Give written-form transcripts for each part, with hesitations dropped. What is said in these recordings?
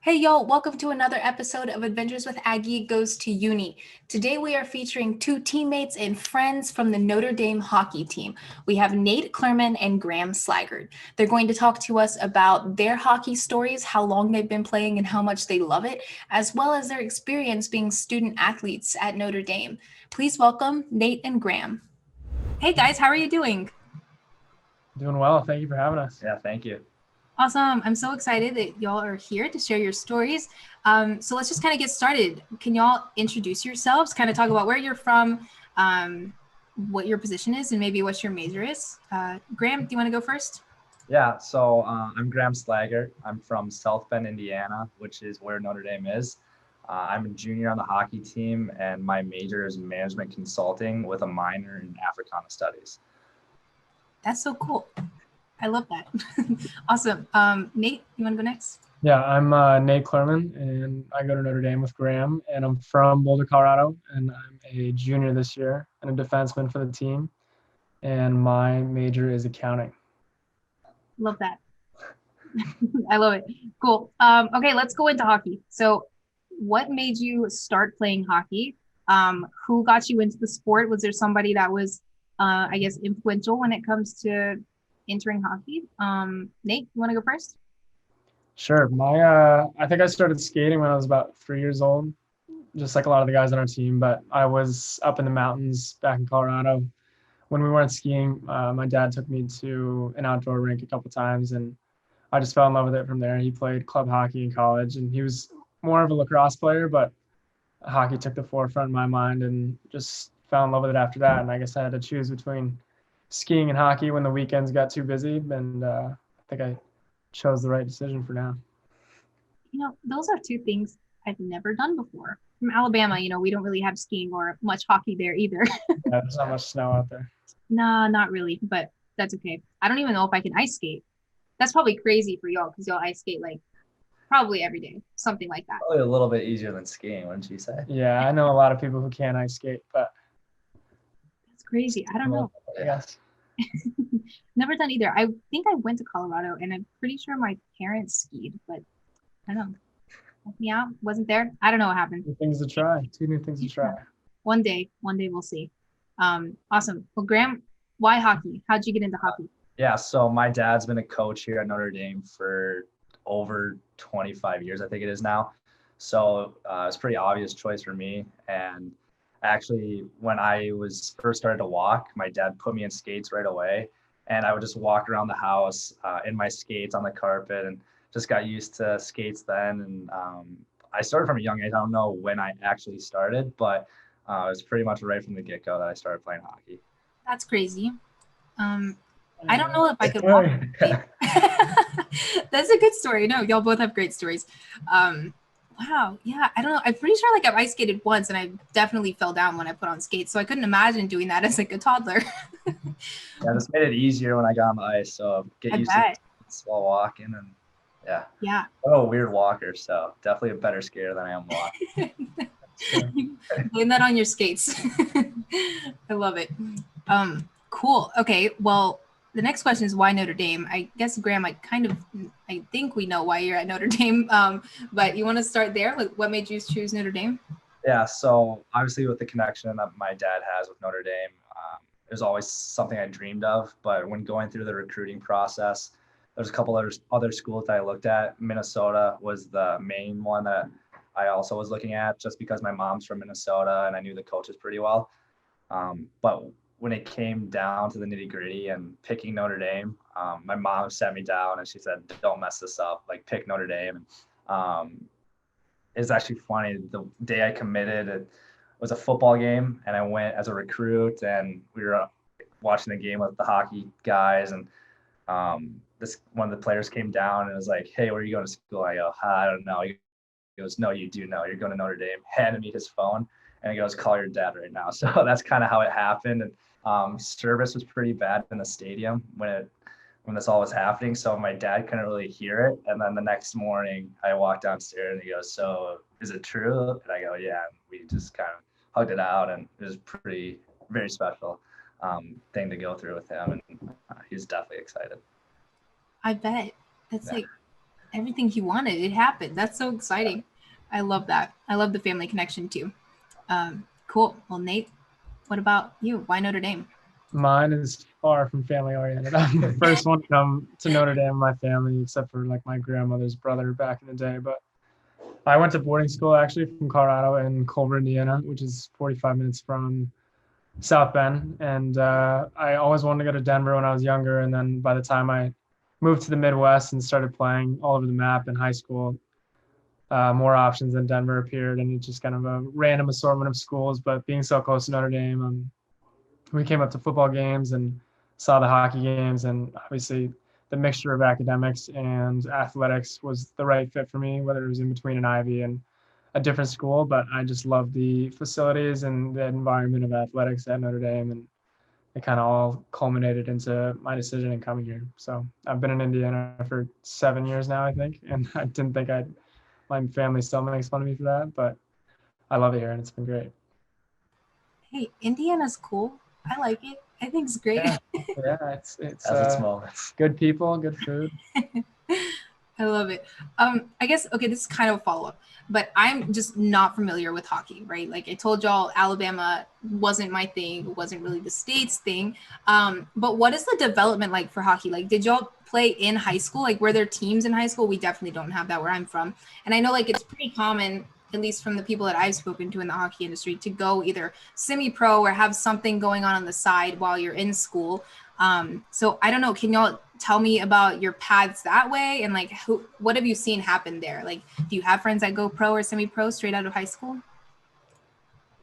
Hey y'all, welcome to another episode of Adventures with AWA Goes to Uni. Today we are featuring two teammates and friends from the Notre Dame hockey team. We have Nate Clurman and Graham Slaggert. They're going to talk to us about their hockey stories, how long they've been playing and how much they love it, as well as their experience being student athletes at Notre Dame. Please welcome Nate and Graham. Hey guys, how are you doing? Doing well. Thank you for having us. Yeah, thank you. Awesome. I'm so excited that y'all are here to share your stories. So let's just kind of get started. Can y'all introduce yourselves, kind of talk about where you're from, what your position is, and maybe what your major is? Graham, do you want to go first? Yeah, so I'm Graham Slaggert. I'm from South Bend, Indiana, which is where Notre Dame is. I'm a junior on the hockey team, and my major is management consulting with a minor in Africana studies. That's so cool. I love that. Awesome. Nate, you want to go next? Yeah, I'm Nate Clurman, and I go to Notre Dame with Graham, and I'm from Boulder, Colorado, and I'm a junior this year and a defenseman for the team, and my major is accounting. Love that. I love it. Cool. Okay, let's go into hockey. So, what made you start playing hockey? Who got you into the sport? Was there somebody that was, I guess, influential when it comes to entering hockey? Nate, you want to go first? Sure. I think I started skating when I was about 3 years old, just like a lot of the guys on our team. But I was up in the mountains back in Colorado when we weren't skiing. My dad took me to an outdoor rink a couple times, and I just fell in love with it from there. He played club hockey in college, and he was more of a lacrosse player, but hockey took the forefront in my mind, and just fell in love with it after that. And I guess I had to choose between skiing and hockey when the weekends got too busy, and I think I chose the right decision for now. Those are two things I've never done before. From Alabama, we don't really have skiing or much hockey there either. Yeah, there's not much snow out there. Nah, not really, but that's okay. I don't even know if I can ice skate. That's probably crazy for y'all because y'all ice skate like probably every day, something like that. Probably a little bit easier than skiing, wouldn't you say? Yeah, I know a lot of people who can't ice skate, but That's crazy. I don't know. yes. Never done either. I think I went to Colorado and I'm pretty sure my parents skied, but I don't know. Help me out. Wasn't there. I don't know what happened. New things to try. Two new things to try. One day we'll see. Awesome. Well, Graham, why hockey? How'd you get into hockey? Yeah, so my dad's been a coach here at Notre Dame for over 25 years, I think it is now. So it's a pretty obvious choice for me. And actually, when I was first started to walk, my dad put me in skates right away. And I would just walk around the house in my skates on the carpet and just got used to skates then. And I started from a young age. I don't know when I actually started, but it was pretty much right from the get-go that I started playing hockey. That's crazy. I don't know if I could walk. That's a good story. No, y'all both have great stories. Wow. Yeah, I don't know. I'm pretty sure like I've ice skated once and I definitely fell down when I put on skates. So I couldn't imagine doing that as like a toddler. Yeah, this made it easier when I got on the ice. So get I used bet. to it while walking, and yeah, Yeah. I'm a weird walker, so definitely a better skater than I am walking. Blame that on your skates. I love it. Cool. Okay. Well, the next question is why Notre Dame? I guess Graham, I think we know why you're at Notre Dame. But you want to start there? Like, what made you choose Notre Dame? Yeah, so obviously with the connection that my dad has with Notre Dame, it was always something I dreamed of. But when going through the recruiting process, there's a couple other schools that I looked at. Minnesota was the main one that I also was looking at, just because my mom's from Minnesota and I knew the coaches pretty well. But when it came down to the nitty gritty and picking Notre Dame, my mom sat me down and she said, "Don't mess this up. Like, pick Notre Dame." And it's actually funny. The day I committed, it was a football game, and I went as a recruit, and we were watching the game with the hockey guys, and this one of the players came down and was like, "Hey, where are you going to school?" I go, "I don't know." He goes, "No, you do know. You're going to Notre Dame." Handed me his phone, and he goes, "Call your dad right now." So that's kind of how it happened. And service was pretty bad in the stadium when this all was happening. So my dad couldn't really hear it. And then the next morning I walked downstairs and he goes, "So is it true?" And I go, "Yeah." And we just kind of hugged it out, and it was very special thing to go through with him. And he's definitely excited. I bet. That's Yeah. like everything he wanted. It happened. That's so exciting. I love that. I love the family connection too. Cool. Well, Nate, what about you? Why Notre Dame? Mine is far from family oriented. I'm the first one to come to Notre Dame in my family, except for like my grandmother's brother back in the day. But I went to boarding school actually from Colorado in Culver, Indiana, which is 45 minutes from South Bend. And I always wanted to go to Denver when I was younger. And then by the time I moved to the Midwest and started playing all over the map in high school, more options than Denver appeared. And it's just kind of a random assortment of schools. But being so close to Notre Dame, we came up to football games and saw the hockey games. And obviously, the mixture of academics and athletics was the right fit for me, whether it was in between an Ivy and a different school. But I just love the facilities and the environment of athletics at Notre Dame. And it kind of all culminated into my decision in coming here. So I've been in Indiana for 7 years now, I think. And I didn't think my family still makes fun of me for that, but I love it here and it's been great. Hey, Indiana's cool. I like it. I think it's great. Yeah, it's As its moments. good people, good food. I love it. I guess, okay, this is kind of a follow-up, but I'm just not familiar with hockey, right? Like I told y'all, Alabama wasn't my thing. It wasn't really the state's thing. But what is the development like for hockey? Like, did y'all play in high school? Like, were there teams in high school? We definitely don't have that where I'm from. And I know like it's pretty common, at least from the people that I've spoken to in the hockey industry, to go either semi-pro or have something going on the side while you're in school. So I don't know, can y'all tell me about your paths that way and like what have you seen happen there? Like, do you have friends that go pro or semi-pro straight out of high school?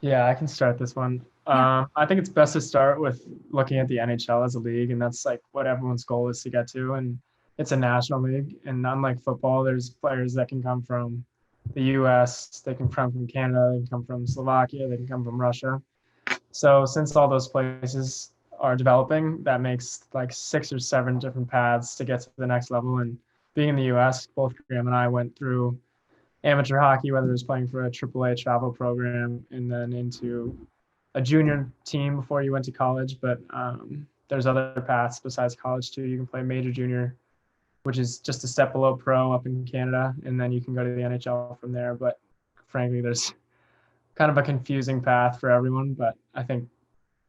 Yeah, I can start this one. Yeah. I think it's best to start with looking at the NHL as a league, and that's like what everyone's goal is to get to. And it's a national league, and unlike football, there's players that can come from the U.S., they can come from Canada, they can come from Slovakia, they can come from Russia. So since all those places are developing, that makes like 6 or 7 different paths to get to the next level. And being in the U.S., both Graham and I went through amateur hockey, whether it was playing for a AAA travel program and then into a junior team before you went to college. But there's other paths besides college too. You can play major junior, which is just a step below pro up in Canada, and then you can go to the NHL from there. But frankly, there's kind of a confusing path for everyone. But I think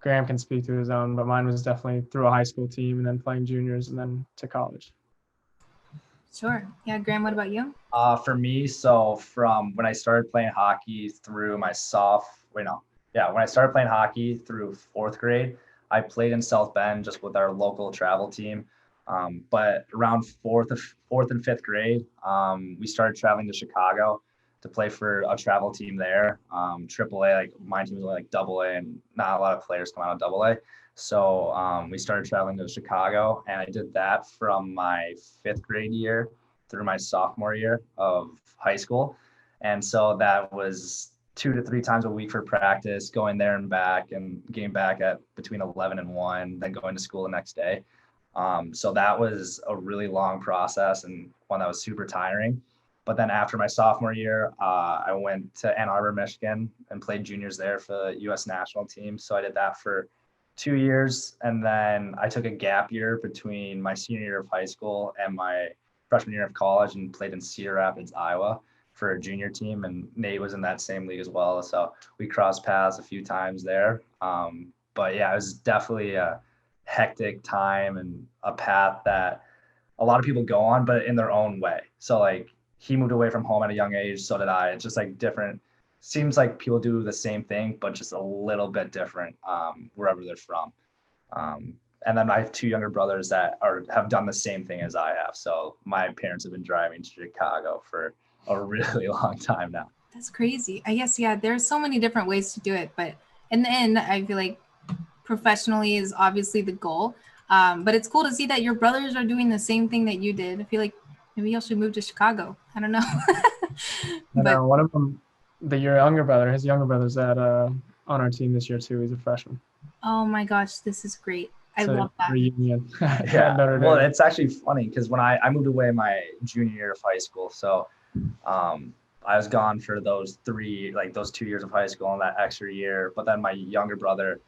Graham can speak to his own, but mine was definitely through a high school team and then playing juniors and then to college. Sure. Yeah, Graham, what about you? For me, so from when I started playing hockey through when I started playing hockey through 4th grade, I played in South Bend just with our local travel team. But around fourth and 5th grade, we started traveling to Chicago to play for a travel team there. AAA, like my team was like AA, and not a lot of players come out of AA. So we started traveling to Chicago, and I did that from my 5th grade year through my sophomore year of high school. And so that was 2 to 3 times a week for practice, going there and back, and getting back at between 11 and 1, then going to school the next day. So that was a really long process and one that was super tiring. But then after my sophomore year, I went to Ann Arbor, Michigan, and played juniors there for the U.S. national team. So I did that for 2 years. And then I took a gap year between my senior year of high school and my freshman year of college and played in Cedar Rapids, Iowa for a junior team. And Nate was in that same league as well. So we crossed paths a few times there. But yeah, it was definitely a hectic time and a path that a lot of people go on, but in their own way. So like, he moved away from home at a young age, so did I. It's just like different. Seems like people do the same thing, but just a little bit different wherever they're from. And then I have 2 younger brothers that have done the same thing as I have. So my parents have been driving to Chicago for a really long time now. That's crazy. I guess, yeah, there's so many different ways to do it, but in the end, I feel like professionally is obviously the goal. But it's cool to see that your brothers are doing the same thing that you did. I feel like maybe y'all should move to Chicago. I don't know. But one of them, his younger brother's on our team this year too. He's a freshman. Oh my gosh, this is great. I love that. Reunion. Yeah. Well, it's actually funny because when I moved away my junior year of high school, so I was gone for those 2 years of high school and that extra year. But then my younger brother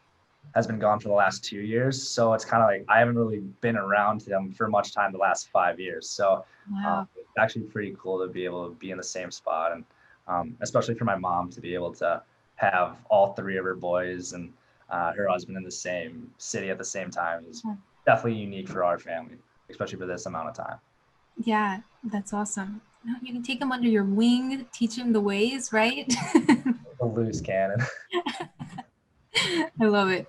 has been gone for the last 2 years. So it's kind of like I haven't really been around him for much time the last 5 years. So Wow. actually pretty cool to be able to be in the same spot, and especially for my mom to be able to have all three of her boys and her husband in the same city at the same time is definitely unique for our family, especially for this amount of time. Yeah, that's awesome. You can take him under your wing, teach him the ways, right? A loose cannon. I love it.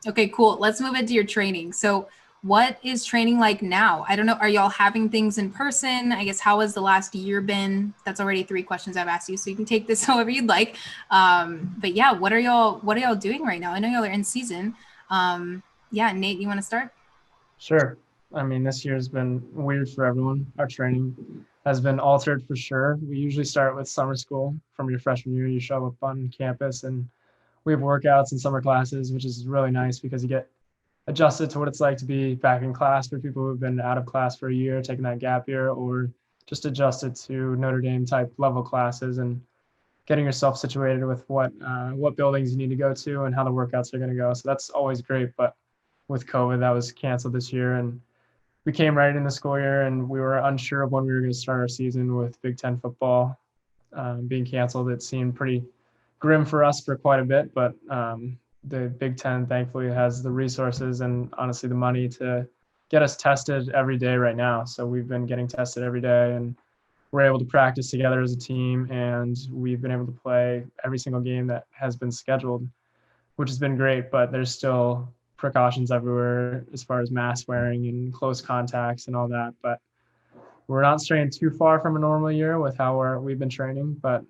Okay, cool. Let's move into your training. So, what is training like now? I don't know. Are y'all having things in person? I guess how has the last year been? That's already 3 questions I've asked you, so you can take this however you'd like. But yeah, what are y'all doing right now? I know y'all are in season. Yeah, Nate, you want to start? Sure. I mean, this year's been weird for everyone. Our training has been altered for sure. We usually start with summer school from your freshman year. You show up on campus and we have workouts and summer classes, which is really nice because you get adjusted to what it's like to be back in class for people who've been out of class for a year, taking that gap year, or just adjusted to Notre Dame type level classes and getting yourself situated with what buildings you need to go to and how the workouts are going to go. So that's always great. But with COVID, that was canceled this year, and we came right in the school year, and we were unsure of when we were going to start our season with Big Ten football being canceled. It seemed pretty grim for us for quite a bit, but the Big Ten thankfully has the resources and honestly the money to get us tested every day right now. So we've been getting tested every day, and we're able to practice together as a team, and we've been able to play every single game that has been scheduled, which has been great. But there's still precautions everywhere as far as mask wearing and close contacts and all that. But we're not straying too far from a normal year with how we've been training, but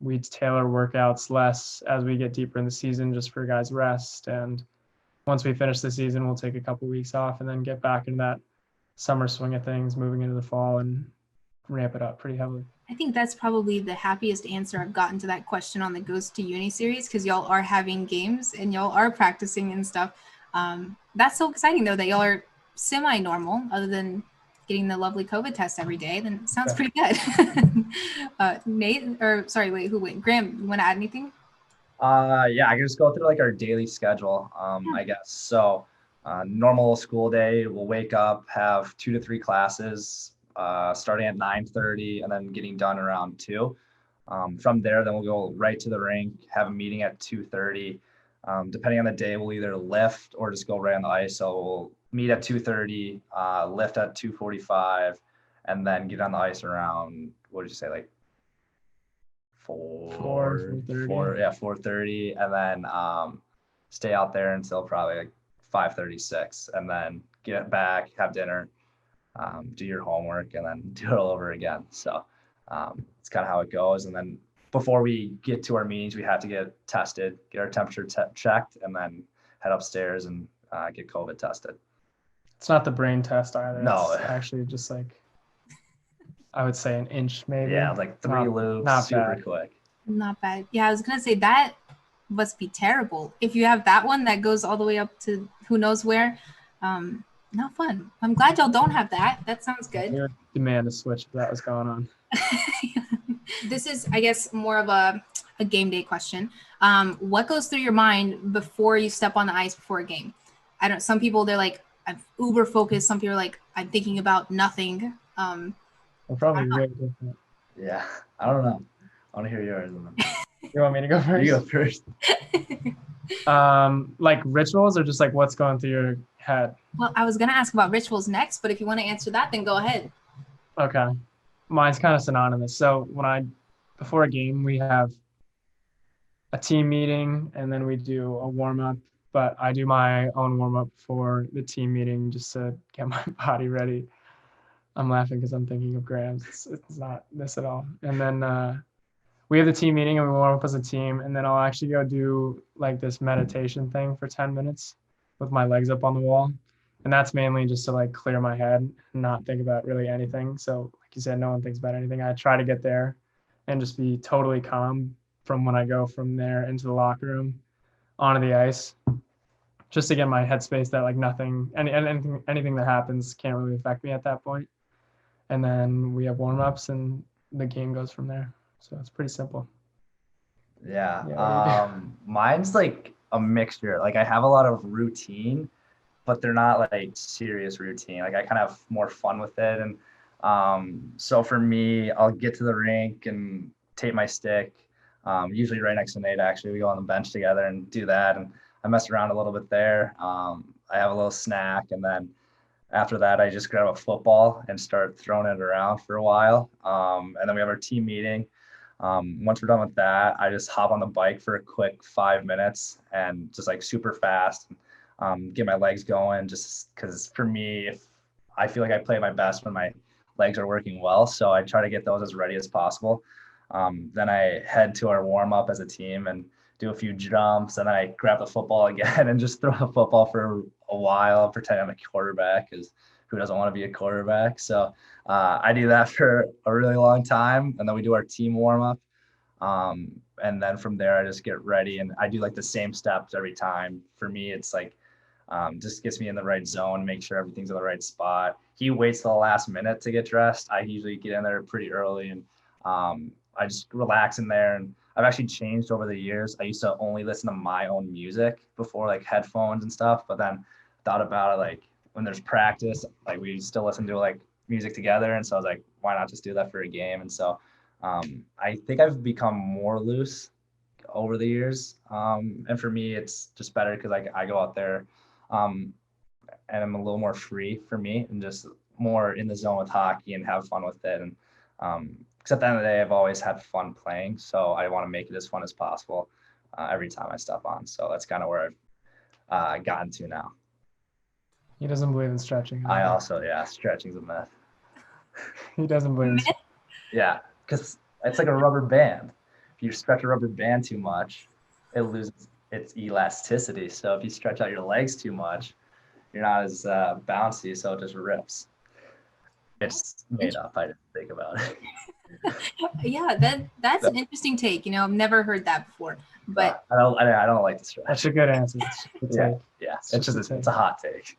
we tailor workouts less as we get deeper in the season just for guys' rest. And once we finish the season, we'll take a couple weeks off and then get back into that summer swing of things, moving into the fall and ramp it up pretty heavily. I think that's probably the happiest answer I've gotten to that question on the Goes to Uni series, because y'all are having games and y'all are practicing and stuff. That's so exciting though that y'all are semi-normal, other than getting the lovely COVID test every day. Then it sounds pretty good. Nate, or sorry, wait, who went? Graham, you want to add anything? Yeah, I can just go through like our daily schedule, I guess. So normal school day, we'll wake up, have 2 to 3 classes, starting at 9:30 and then getting done around 2. From there, then we'll go right to the rink, have a meeting at 2:30. Depending on the day, we'll either lift or just go right on the ice. So we'll meet at 2:30, lift at 2:45, and then get on the ice around, what did you say, like 4:30, and then stay out there until probably like 5:36, and then get back, have dinner, do your homework, and then do it all over again. So it's kind of how it goes. And then before we get to our meetings, we have to get tested, get our temperature checked, and then head upstairs and get COVID tested. It's not the brain test either. No. It's actually just like, I would say an inch maybe. Yeah, like 3 loops, super bad. quick. Not bad. Yeah, I was going to say that must be terrible. If you have that one that goes all the way up to who knows where, not fun. I'm glad y'all don't have that. That sounds good. We would demand a switch if that was going on. This is, I guess, more of a game day question. What goes through your mind before you step on the ice before a game? I don't. Some people, they're like, I'm uber focused. Some people are like, I'm thinking about nothing. We're probably really different. Yeah, I don't know. I want to hear yours. You want me to go first? You go first. Like rituals or just like what's going through your head? Well, I was going to ask about rituals next, but if you want to answer that, then go ahead. Okay. Mine's kind of synonymous. So before a game, we have a team meeting and then we do a warm up, but I do my own warm up for the team meeting just to get my body ready. I'm laughing because I'm thinking of Graham's. It's not this at all. And then we have the team meeting and we warm up as a team, and then I'll actually go do like this meditation thing for 10 minutes with my legs up on the wall. And that's mainly just to like clear my head and not think about really anything. So like you said, no one thinks about anything. I try to get there and just be totally calm from when I go from there into the locker room onto the ice, just to get my headspace that like anything that happens can't really affect me at that point. And then we have warm-ups and the game goes from there. So it's pretty simple. Yeah. Mine's like a mixture. Like I have a lot of routine, but they're not like serious routine. Like I kind of have more fun with it. And So for me, I'll get to the rink and tape my stick. Usually right next to Nate, actually, we go on the bench together and do that. And I mess around a little bit there. I have a little snack, and then after that, I just grab a football and start throwing it around for a while. And then we have our team meeting. Once we're done with that, I just hop on the bike for a quick 5 minutes and just like super fast, get my legs going. Just because for me, if I feel like I play my best when my legs are working well, so I try to get those as ready as possible. Then I head to our warm up as a team and do a few jumps, and then I grab the football again and just throw the football for a while, pretend I'm a quarterback, because who doesn't want to be a quarterback? So I do that for a really long time, and then we do our team warm up. And then from there, I just get ready, and I do like the same steps every time. For me, it's like just gets me in the right zone, make sure everything's in the right spot. He waits till the last minute to get dressed. I usually get in there pretty early, and I just relax in there. And I've actually changed over the years. I used to only listen to my own music before, like headphones and stuff, but then thought about it, like when there's practice, like we still listen to like music together. And so I was like, why not just do that for a game? And so I think I've become more loose over the years. And for me, it's just better because I go out there and I'm a little more free for me and just more in the zone with hockey and have fun with it. And because at the end of the day, I've always had fun playing. So I want to make it as fun as possible every time I step on. So that's kind of where I've gotten to now. He doesn't believe in stretching. I also, stretching's a myth. He doesn't believe in Yeah, because it's like a rubber band. If you stretch a rubber band too much, it loses its elasticity. So if you stretch out your legs too much, you're not as bouncy, so it just rips. It's made up. I didn't think about it. Yeah, that's an interesting take. I've never heard that before. But I don't like the stretch. That's a good answer. It's It's a hot take.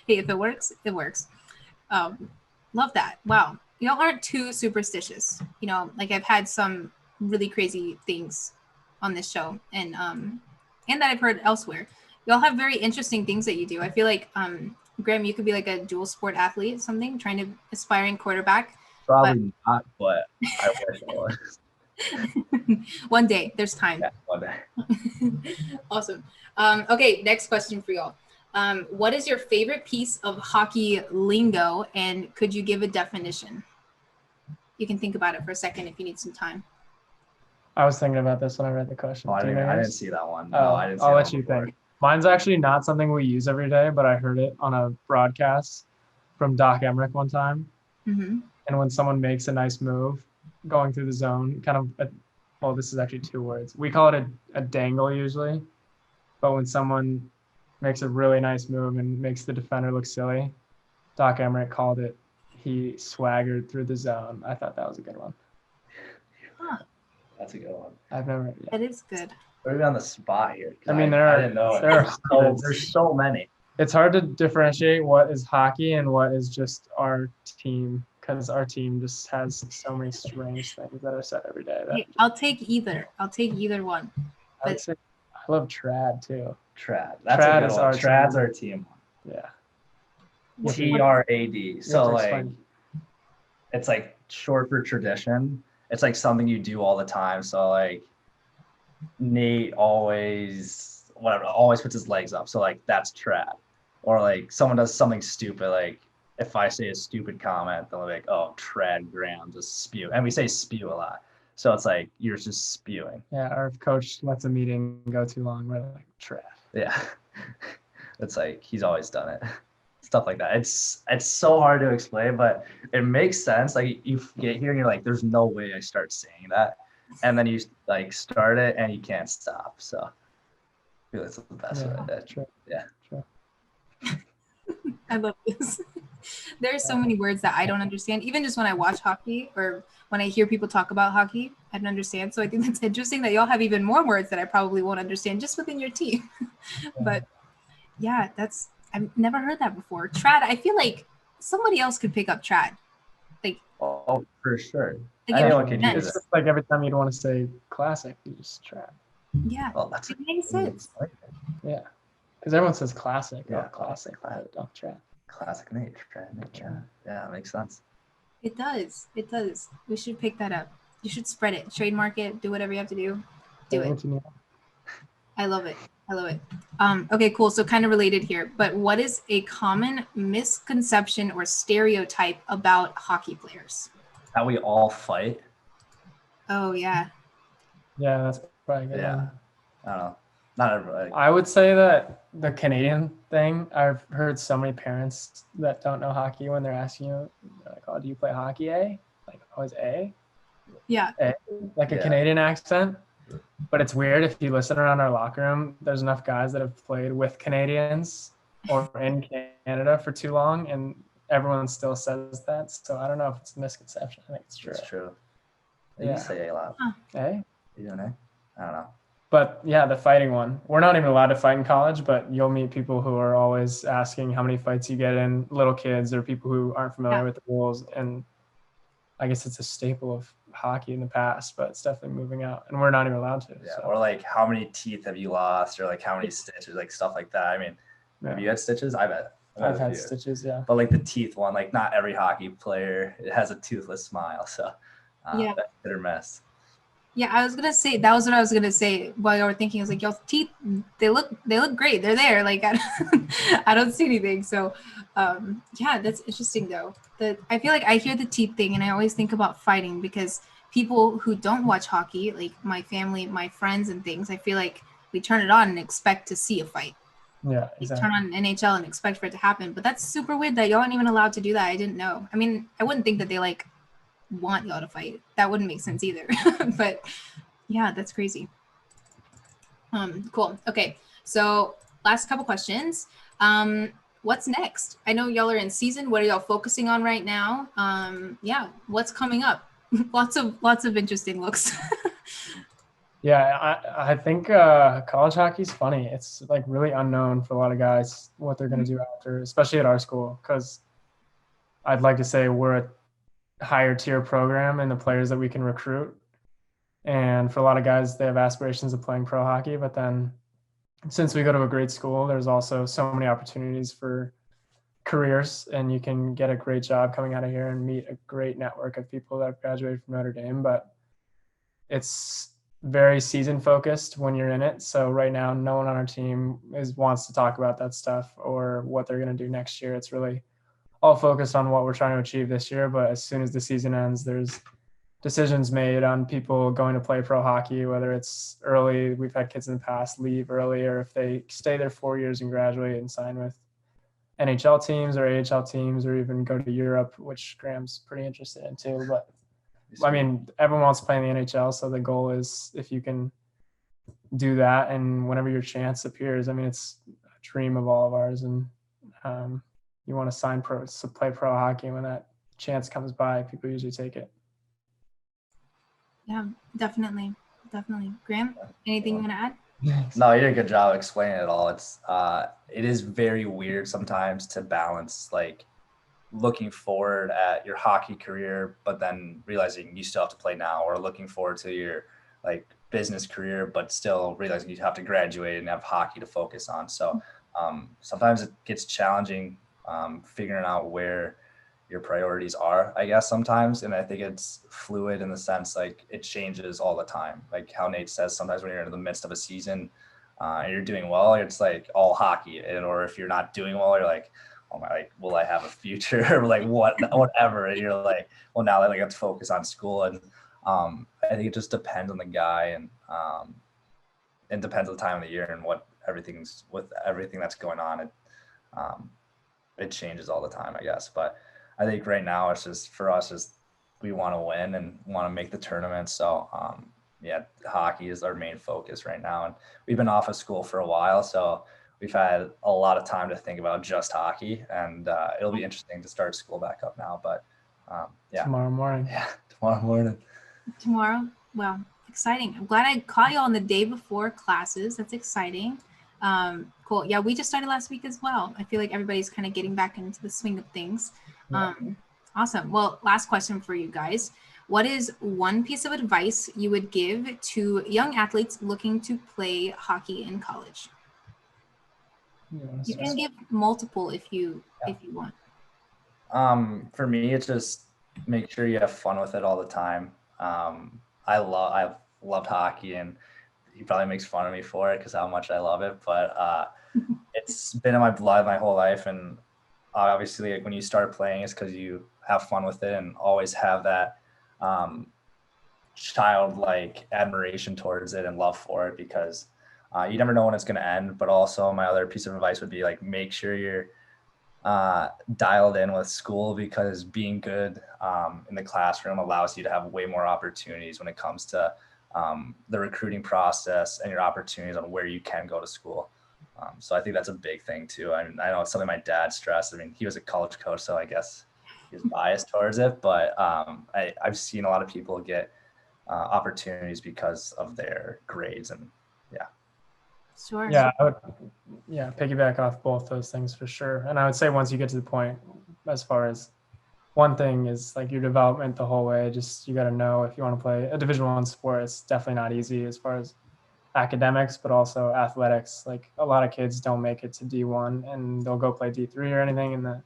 Hey, if it works, it works. Love that. Wow. Y'all aren't too superstitious. Like I've had some really crazy things on this show and that I've heard elsewhere. Y'all have very interesting things that you do. I feel like Graham, you could be like a dual sport athlete, something, trying to aspiring quarterback. Probably not, but I wish I was. One day, there's time. Yeah, one day. Awesome. Okay, next question for y'all. What is your favorite piece of hockey lingo, and could you give a definition? You can think about it for a second if you need some time. I was thinking about this when I read the question. Oh, I didn't see that one. No, I didn't see I'll that let you think. Mine's actually not something we use every day, but I heard it on a broadcast from Doc Emmerich one time. Mm-hmm. And when someone makes a nice move going through the zone, this is actually 2 words. We call it a dangle usually, but when someone makes a really nice move and makes the defender look silly, Doc Emmerich called it, he swaggered through the zone. I thought that was a good one. Huh. That's a good one. I've never. Yeah. That is good. We're on the spot here. I mean, I didn't know. There's so many. It's hard to differentiate what is hockey and what is just our team, because our team just has so many strange things that are said every day. I'll take either. I'll take either one. I love trad too. Trad. That's a good one. Trad's our team. Yeah. TRAD. So like, it's like short for tradition. It's like something you do all the time. So like, Nate always puts his legs up. So like, that's trad. Or like someone does something stupid. Like if I say a stupid comment, they'll be like, oh, trad Graham, just spew. And we say spew a lot. So it's like, you're just spewing. Yeah. Or if coach lets a meeting go too long, we're like, trad. Yeah. It's like, he's always done it. Stuff like that. It's so hard to explain, but it makes sense. Like you get here and you're like, there's no way I start saying that. And then you like start it and you can't stop. So I feel that's the best way to do it. Yeah. True. I love this. There are so many words that I don't understand. Even just when I watch hockey or when I hear people talk about hockey, I don't understand. So I think that's interesting that y'all have even more words that I probably won't understand just within your team. But yeah, I've never heard that before. Trad, I feel like somebody else could pick up trad. Like, oh, for sure. Like anyone could use It's it. just like every time you'd want to say classic, you just trad. Yeah, Well, it makes sense. Yeah. Because everyone says classic. Yeah. Oh, classic. Don't trad. Classic Nate, right? Yeah, makes sense. It does. It does. We should pick that up. You should spread it, trademark it, do whatever you have to do. Do it. I love it. I love it. Okay, cool. So kind of related here, but what is a common misconception or stereotype about hockey players? How we all fight. Oh yeah. Yeah, that's probably a good Yeah. one. I don't know. Not everybody. I would say that the Canadian thing, I've heard so many parents that don't know hockey when they're asking you, like, oh, do you play hockey, A? Like, oh, is A? Yeah. A? Like a Canadian accent. But it's weird if you listen around our locker room, there's enough guys that have played with Canadians or in Canada for too long, and everyone still says that. So I don't know if it's a misconception. I think it's true. It's true. Yeah. You say A a lot. A? You doing A? I don't know. But yeah, the fighting one. We're not even allowed to fight in college, but you'll meet people who are always asking how many fights you get in, little kids or people who aren't familiar with the rules. And I guess it's a staple of hockey in the past, but it's definitely moving out, and we're not even allowed to. Yeah. So. Or like, how many teeth have you lost, or like how many stitches, like stuff like that. I mean, have you had stitches? I bet. I've had stitches, yeah. But like the teeth one, like not every hockey player it has a toothless smile, so that's hit or miss. Yeah, I was gonna say that was what I was gonna say while you were thinking. I was like, y'all's teeth, they look great. They're there. Like I don't see anything. So, yeah, that's interesting though. That I feel like I hear the teeth thing, and I always think about fighting because people who don't watch hockey, like my family, my friends, and things, I feel like we turn it on and expect to see a fight. Yeah, exactly. Turn on NHL and expect for it to happen. But that's super weird that y'all aren't even allowed to do that. I didn't know. I mean, I wouldn't think that they like want y'all to fight. That wouldn't make sense either. But yeah, that's crazy. Cool. Okay, so last couple questions. What's next? I know y'all are in season. What are y'all focusing on right now? Yeah, what's coming up? lots of interesting looks. Yeah, I think college hockey is funny. It's like really unknown for a lot of guys what they're going to do after, especially at our school, because I'd like to say we're a higher tier program and the players that we can recruit. And for a lot of guys, they have aspirations of playing pro hockey. But then since we go to a great school, there's also so many opportunities for careers, and you can get a great job coming out of here and meet a great network of people that have graduated from Notre Dame. But it's very season focused when you're in it. So right now, no one on our team wants to talk about that stuff or what they're going to do next year. It's really all focused on what we're trying to achieve this year. But as soon as the season ends, there's decisions made on people going to play pro hockey, whether it's early. We've had kids in the past leave early, or if they stay there 4 years and graduate and sign with NHL teams or AHL teams, or even go to Europe, which Graham's pretty interested in too. But I mean, everyone wants to play in the NHL, so the goal is if you can do that, and whenever your chance appears, I mean, it's a dream of all of ours, and you want to sign pro, to play pro hockey. When that chance comes by, people usually take it. Yeah, definitely. Graham, anything you want to add? No, you did a good job explaining it all. It is very weird sometimes to balance like looking forward at your hockey career, but then realizing you still have to play now, or looking forward to your like business career, but still realizing you have to graduate and have hockey to focus on. So sometimes it gets challenging figuring out where your priorities are, I guess, sometimes. And I think it's fluid in the sense like it changes all the time. Like how Nate says, sometimes when you're in the midst of a season and you're doing well, it's like all hockey. Or if you're not doing well, you're like, oh my, like, will I have a future? Or like whatever. And you're like, well, now I have to focus on school. And I think it just depends on the guy, and it depends on the time of the year and with everything that's going on. It changes all the time, I guess. But I think right now it's just for us is we want to win and want to make the tournament. So yeah, hockey is our main focus right now. And we've been off of school for a while, so we've had a lot of time to think about just hockey, and it'll be interesting to start school back up now. But yeah. Tomorrow morning. Yeah, tomorrow morning. Tomorrow? Well, exciting. I'm glad I caught you on the day before classes. That's exciting. Cool. Yeah, we just started last week as well. I feel like everybody's kind of getting back into the swing of things. Awesome. Well, last question for you guys. What is one piece of advice you would give to young athletes looking to play hockey in college? You can give multiple if you want. For me, it's just make sure you have fun with it all the time. I've loved hockey, and he probably makes fun of me for it because how much I love it. But it's been in my blood my whole life, and obviously, like, when you start playing, it's because you have fun with it and always have that childlike admiration towards it and love for it because you never know when it's going to end. But also, my other piece of advice would be like make sure you're dialed in with school because being good in the classroom allows you to have way more opportunities when it comes to the recruiting process and your opportunities on where you can go to school. So I think that's a big thing too. I know it's something my dad stressed. I mean, he was a college coach, so I guess he was biased towards it, but I've seen a lot of people get opportunities because of their grades, and Sure. Yeah, I would piggyback off both those things for sure. And I would say once you get to the point, as far as one thing is like your development the whole way, just you got to know if you want to play a Division I sport, it's definitely not easy as far as academics, but also athletics. Like a lot of kids don't make it to D1 and they'll go play D3 or anything. And the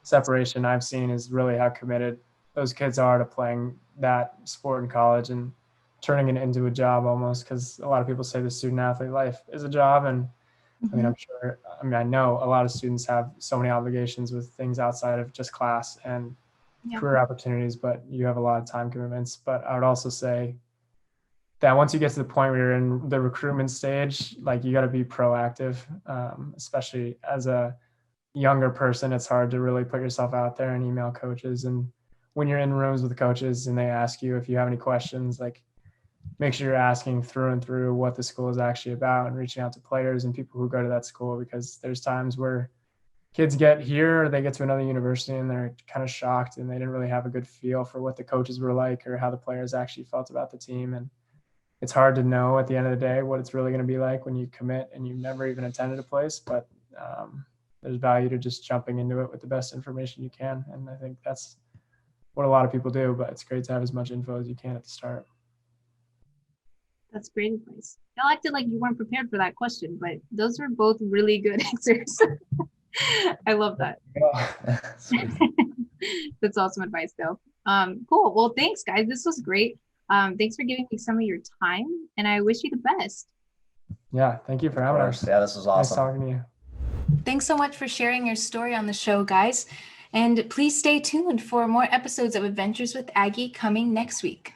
separation I've seen is really how committed those kids are to playing that sport in college and turning it into a job almost, because a lot of people say the student athlete life is a job. And I mean, I know a lot of students have so many obligations with things outside of just class and career opportunities, but you have a lot of time commitments. But I would also say that once you get to the point where you're in the recruitment stage, like you got to be proactive, especially as a younger person. It's hard to really put yourself out there and email coaches. And when you're in rooms with the coaches and they ask you if you have any questions, like make sure you're asking through and through what the school is actually about and reaching out to players and people who go to that school, because there's times where kids get here, they get to another university and they're kind of shocked and they didn't really have a good feel for what the coaches were like or how the players actually felt about the team. And it's hard to know at the end of the day what it's really going to be like when you commit and you've never even attended a place, but there's value to just jumping into it with the best information you can. And I think that's what a lot of people do, but it's great to have as much info as you can at the start. That's great advice. I acted like you weren't prepared for that question, but those are both really good answers. I love that. That's awesome advice, though. Cool. Well, thanks, guys. This was great. Thanks for giving me some of your time, and I wish you the best. Yeah, thank you for having us. Yeah, this was awesome. Nice talking to you. Thanks so much for sharing your story on the show, guys. And please stay tuned for more episodes of Adventures with Aggie coming next week.